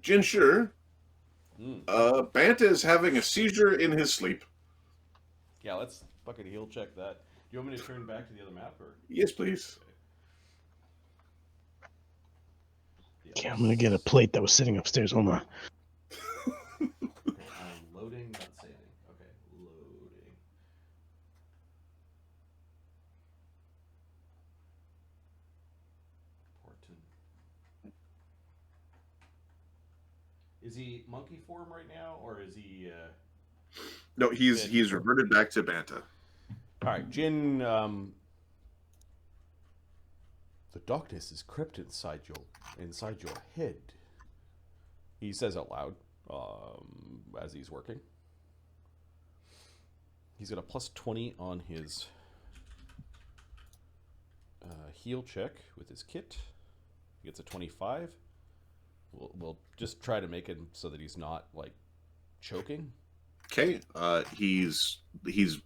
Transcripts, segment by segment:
Jinsher, Banta is having a seizure in his sleep. Yeah, let's fucking heal check that. Do you want me to turn back to the other map? Or? Yes, please. Okay, I'm gonna get a plate that was sitting upstairs. Hold on. Okay, I'm loading, not saving. Okay, loading. Important. Is he monkey form right now, or is he? No, he's reverted back to Banta. All right, Jin. The darkness is crept inside your head. He says out loud as he's working. He's got a plus 20 on his heal check with his kit. He gets a 25. We'll just try to make him so that he's not like choking. Okay. He's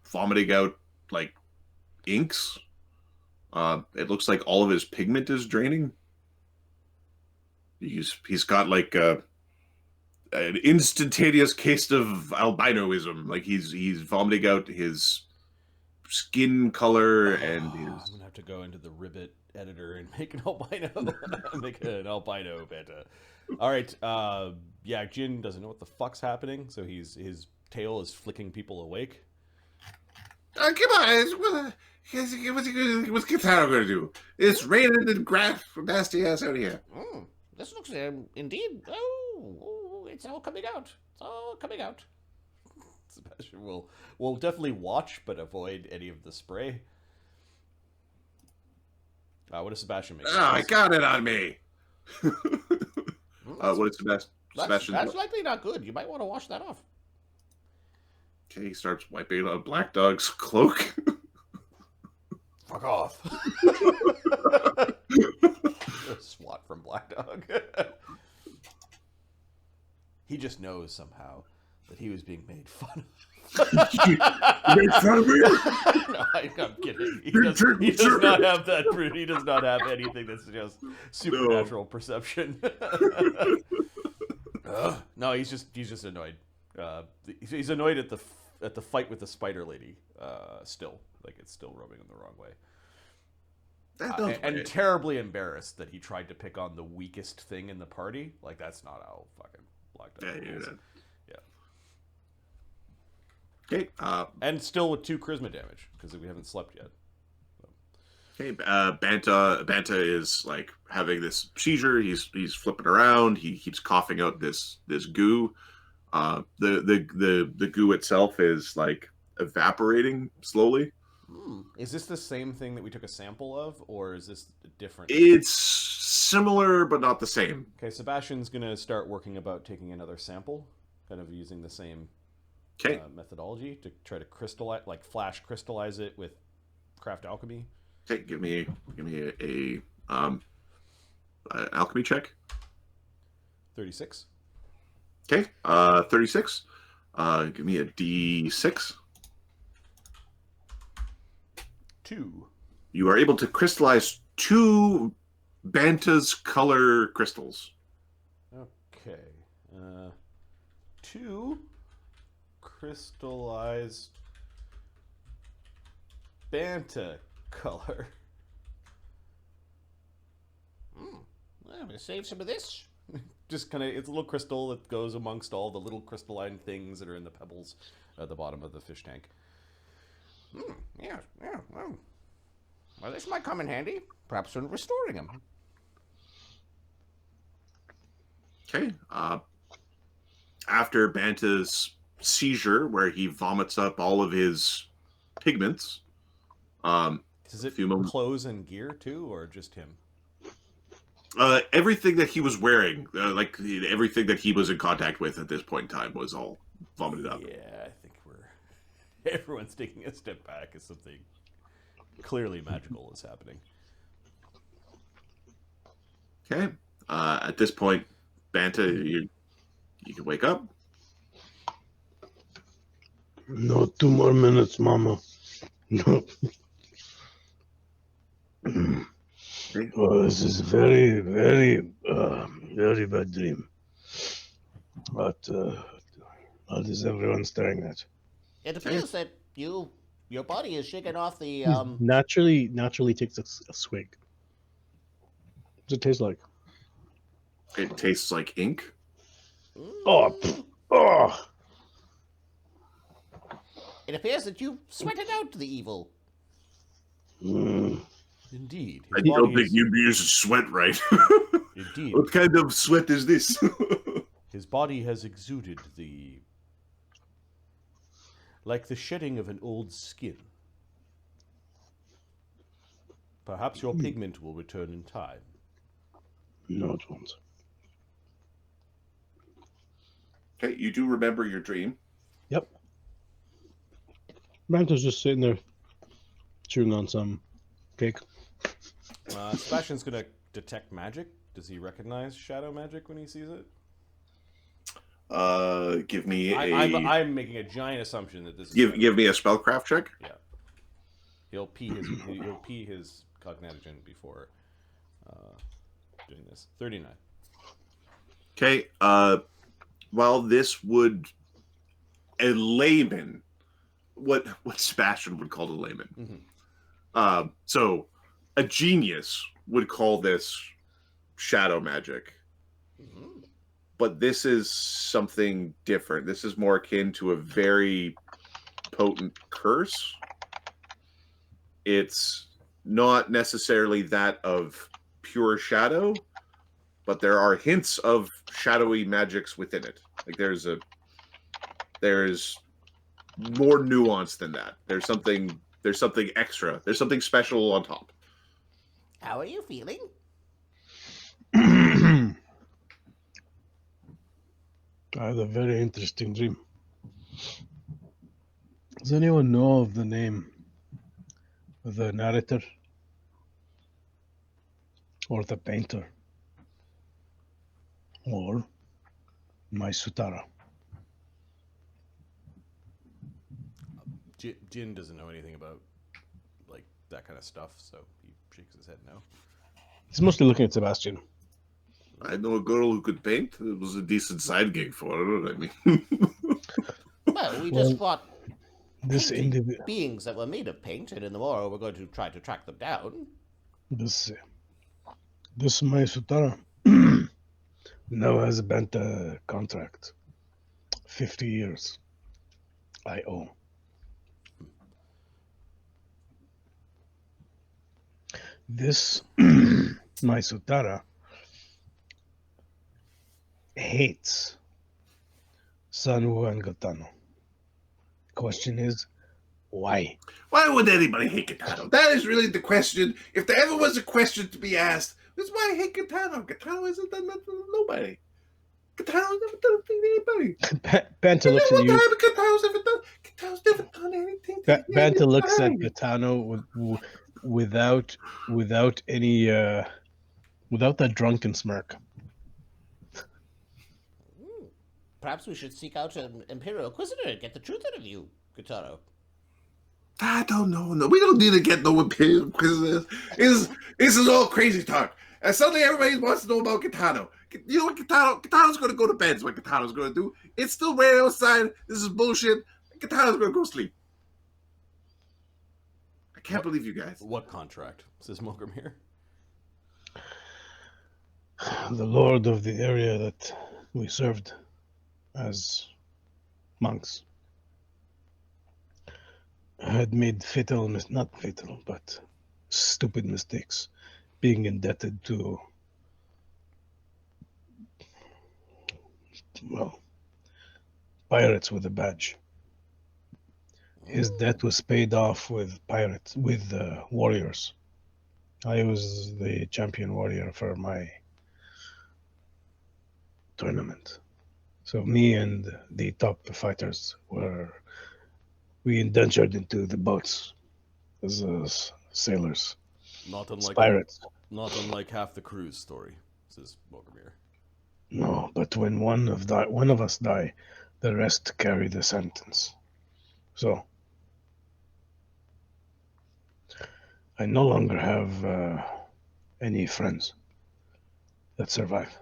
vomiting out like inks. It looks like all of his pigment is draining. He's got like an instantaneous case of albinoism. Like he's vomiting out his skin color and his. I'm gonna have to go into the Ribbit editor and make an albino. Make an albino Banta. All right. Yeah, Jin doesn't know what the fuck's happening, so his tail is flicking people awake. Come on! What's Katara going to do? It's raining and grass nasty ass out here. This looks indeed. Oh, it's all coming out. It's all coming out. Sebastian will definitely watch, but avoid any of the spray. What does Sebastian make? I got it on me. What is Sebastian? That's likely not good. You might want to wash that off. Okay, he starts wiping on Black Dog's cloak. Fuck off. SWAT from Black Dog. He just knows somehow that he was being made fun of. You made fun of me? No, I'm kidding. He does not have that. He does not have anything that's just supernatural perception. No, he's just annoyed. He's annoyed at the fight with the spider lady. Still, like it's still rubbing him the wrong way. And terribly embarrassed that he tried to pick on the weakest thing in the party. Like that's not how fucking Black Dog is. Yeah. Okay. And still with 2 charisma damage because we haven't slept yet. So. Okay. Banta is like having this seizure. He's flipping around. He keeps coughing out this goo. The goo itself is like evaporating slowly. Is this the same thing that we took a sample of, or is this different? It's similar, but not the same. Okay, Sebastian's gonna start working about taking another sample, kind of using the same methodology to try to crystallize, like flash crystallize it with craft alchemy. Okay, give me a alchemy check. 36. Okay, 36. Give me a D6. 2. You are able to crystallize 2 Banta's color crystals. Okay. 2 crystallized Banta color. I'm gonna save some of this. Just kind of, it's a little crystal that goes amongst all the little crystalline things that are in the pebbles at the bottom of the fish tank. Yeah. Well, this might come in handy. Perhaps when restoring him. Okay. After Banta's seizure, where he vomits up all of his pigments, does it clothes and gear too, or just him? Everything that he was wearing, like everything that he was in contact with at this point in time, was all vomited up. Yeah, I think everyone's taking a step back as something clearly magical is happening. Okay. At this point, Banta, you can wake up. No, 2 more minutes, Mama. No. Oh, this is very, very, very bad dream. What is everyone staring at? It appears that your body is shaking off the Naturally takes a swig. What does it taste like? It tastes like ink. Oh, oh! It appears that you sweated out the evil. Mm. Indeed. I His don't body think is, you use sweat right. indeed. What kind of sweat is this? His body has exuded like the shedding of an old skin. Perhaps your pigment will return in time. No, it won't. Okay, you do remember your dream. Yep. Banta's just sitting there chewing on some cake. Sebastian's gonna detect magic. Does he recognize shadow magic when he sees it? Give me I'm making a giant assumption that this is give me a spellcraft check. Yeah. He'll pee his cognitogen before doing this. 39. Okay. While this would a layman, what Sebastian would call a layman. Mm-hmm. So a genius would call this shadow magic. Mm-hmm. But this is something different. This is more akin to a very potent curse. It's not necessarily that of pure shadow, but there are hints of shadowy magics within it. Like there's more nuance than that. There's something extra. There's something special on top. How are you feeling? I had a very interesting dream. Does anyone know of the name of the narrator? Or the painter? Or my Sutara? Jin doesn't know anything about like that kind of stuff, so he shakes his head no. He's mostly looking at Sebastian. I know a girl who could paint. It was a decent side gig for her. I mean, Well, we just fought This individual, beings that were made of paint, and in the morrow we're going to try to track them down. this my Sutara now has a Banta contract. 50 years. I owe. This my Sutara hates Sanwu and Gatano. Question is, why? why would anybody hate Katano? That is really the question. If there ever was a question to be asked, it's why I hate Katano. Katano hasn't done nothing to nobody. Katano's never done anything to anybody. Banta looks at you. Katano's never done anything to Banta looks at anybody. Gatano without any without that drunken smirk. Perhaps we should seek out an Imperial Inquisitor and get the truth out of you, Gutaro. I don't know. No, we don't need to get no Imperial Inquisitors. This is all crazy talk. And suddenly everybody wants to know about Katano. You know what Katano's going to go to bed is what Katano's going to do. It's still raining outside. This is bullshit. Katano's going to go sleep. I can't believe you guys. What contract? Says Mogrimir. The lord of the area that we served as monks had made not fatal, but stupid mistakes, being indebted to, well, pirates with a badge. His debt was paid off with warriors. I was the champion warrior for my tournament. So me and the top fighters we indentured into the boats as sailors, Not unlike pirates. Not unlike half the crew's story, says Mogrimir. No, but when one of us die, the rest carry the sentence. So I no longer have any friends that survive.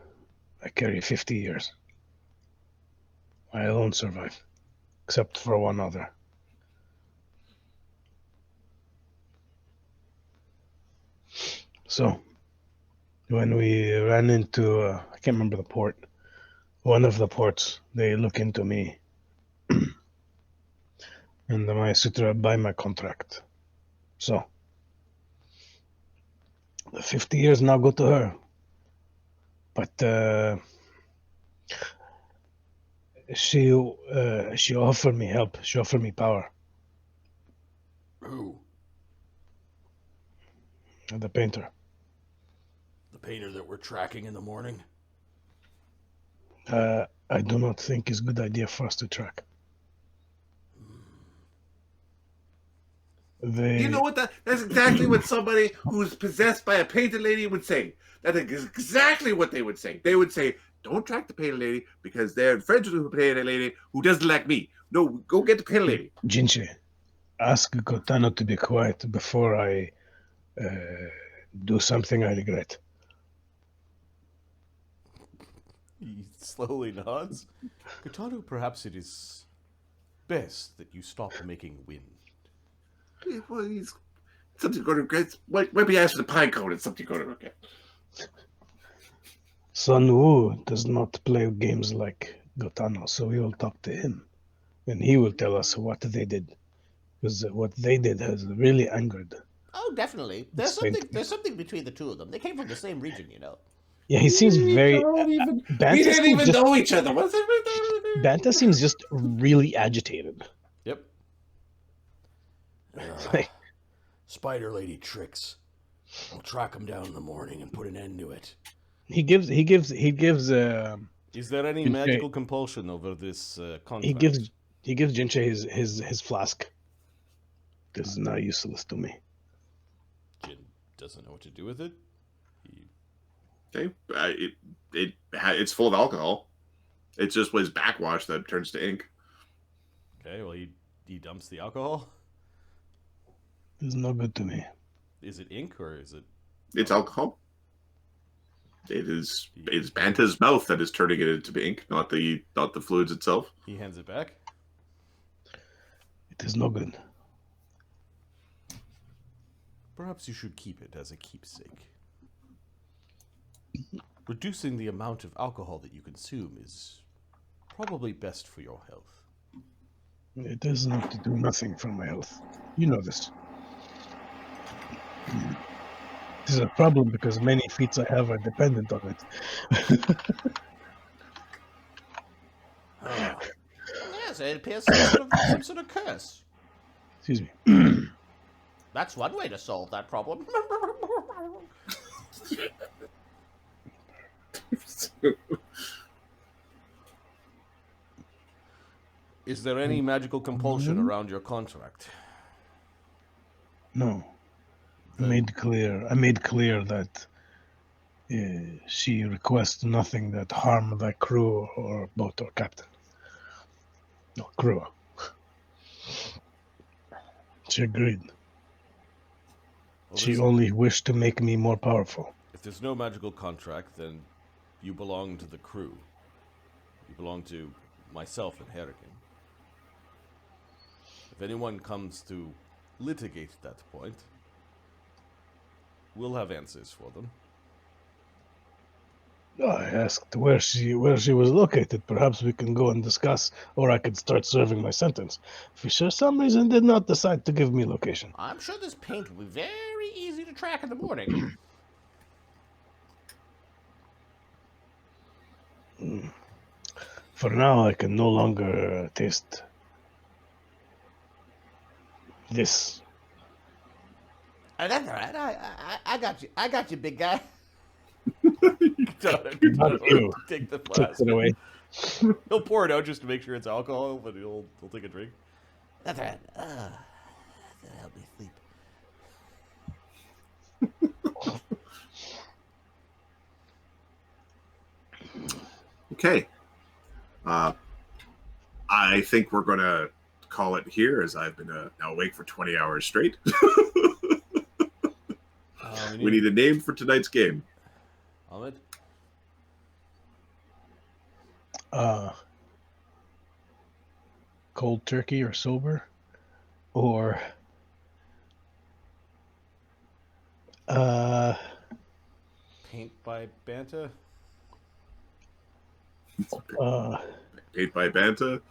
I carry 50 years. I alone survive, except for one other. So, when we ran into, I can't remember the port, one of the ports, they look into me, and my sutra buy my contract. So, the 50 years now go to her. But she offered me help. She offered me power. Who? The painter. The painter that we're tracking in the morning? I do not think it's a good idea for us to track. They, You know what? That's exactly what somebody who's possessed by a painted lady would say. That is exactly what they would say. They would say, "Don't track the painted lady because they're friends with the painted lady who doesn't like me. No, go get the painted lady." Jinche, ask Gotano to be quiet before I do something I regret. He slowly nods. Gotano, perhaps it is best that you stop making wind. Well, he's something going to regret. Might be asked for the pine cone. It's something going to regret. Sun Wu does not play games like Gotano, so we will talk to him, and he will tell us what they did, because what they did has really angered. Oh, definitely. There's something between the two of them. They came from the same region, you know. Yeah, he seems very. We Banta didn't seems even just, know each other. What's it? Banta seems just really agitated. Yep. Like, Spider Lady tricks. I'll track him down in the morning and put an end to it. he gives. Is there any Jinche- magical compulsion over this contract? He gives Jinche his flask. This is now useless to me. Jin doesn't know what to do with it. Okay, it's full of alcohol. It's just his backwash that turns to ink. Okay, well he dumps the alcohol. This is no good to me. Is it ink or is it? It's alcohol. It's Banta's mouth that is turning it into ink, not the fluids itself. He hands it back. It is no good. Perhaps you should keep it as a keepsake. Reducing the amount of alcohol that you consume is probably best for your health. It does not do nothing for my health. You know this. This is a problem because many feats I have are dependent on it. Yes, it appears some sort of curse. Excuse me. That's one way to solve that problem. Is there any magical compulsion around your contract? No. I made clear that she requests nothing that harm the crew or boat or captain. No, crew. She agreed. Well, She only wished to make me more powerful. If there's no magical contract, then you belong to the crew. You belong to myself and Harrigan. If anyone comes to litigate that point, we'll have answers for them. I asked where she was located. Perhaps we can go and discuss, or I could start serving my sentence. If for some reason did not decide to give me location. I'm sure this paint will be very easy to track in the morning. For now, I can no longer taste this. That's all right. I got you. I got you, big guy. Not you. Take the Takes flask. it away. He'll pour it out just to make sure it's alcohol, but he'll take a drink. That's all right. That'll help me sleep. Okay. I think we're going to call it here, as I've been now awake for 20 hours straight. We need a name for tonight's game. Ahmed? cold turkey or sober, or Paint by Banta. Paid by Banta.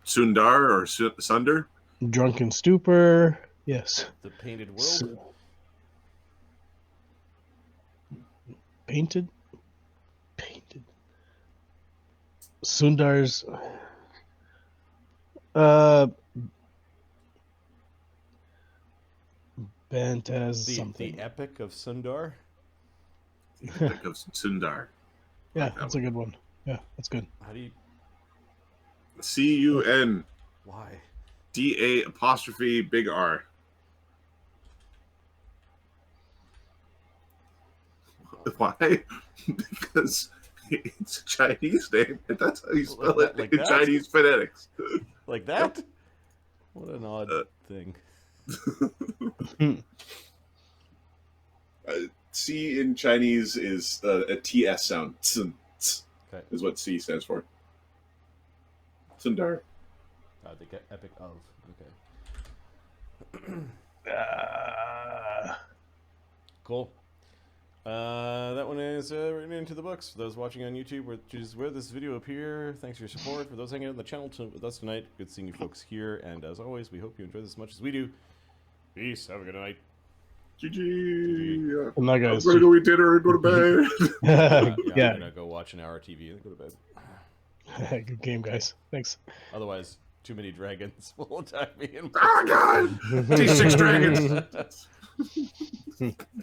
Sundar or Sunder. drunken stupor. Yes. The Painted World. Painted. Sundar's. Banta's something. The Epic of Cundar. Epic of Cundar. Yeah, Like that that's a good one. Yeah, that's good. How do you? CUNDA Why? apostrophe big R. Why? Because it's a Chinese name, and that's how you spell Like it that- like in that? Chinese phonetics. Like that? What an odd thing. C in Chinese is a TS sound. Tsun, tss, Okay. is what C stands for. Sundar. The Epic of. Okay. Cool. That one is written into the books. For those watching on YouTube, which is where this video appear, thanks for your support. For those hanging out on the channel with us tonight, good seeing you folks here. And as always, we hope you enjoy this as much as we do. Peace. Have a good night. GG. Good night, guys. I'm gonna go eat dinner and go to bed. I'm Yeah. gonna go watch an hour TV and go to bed. Good game, guys. Thanks. Otherwise, too many dragons will attack me. Oh my god! T6 dragons!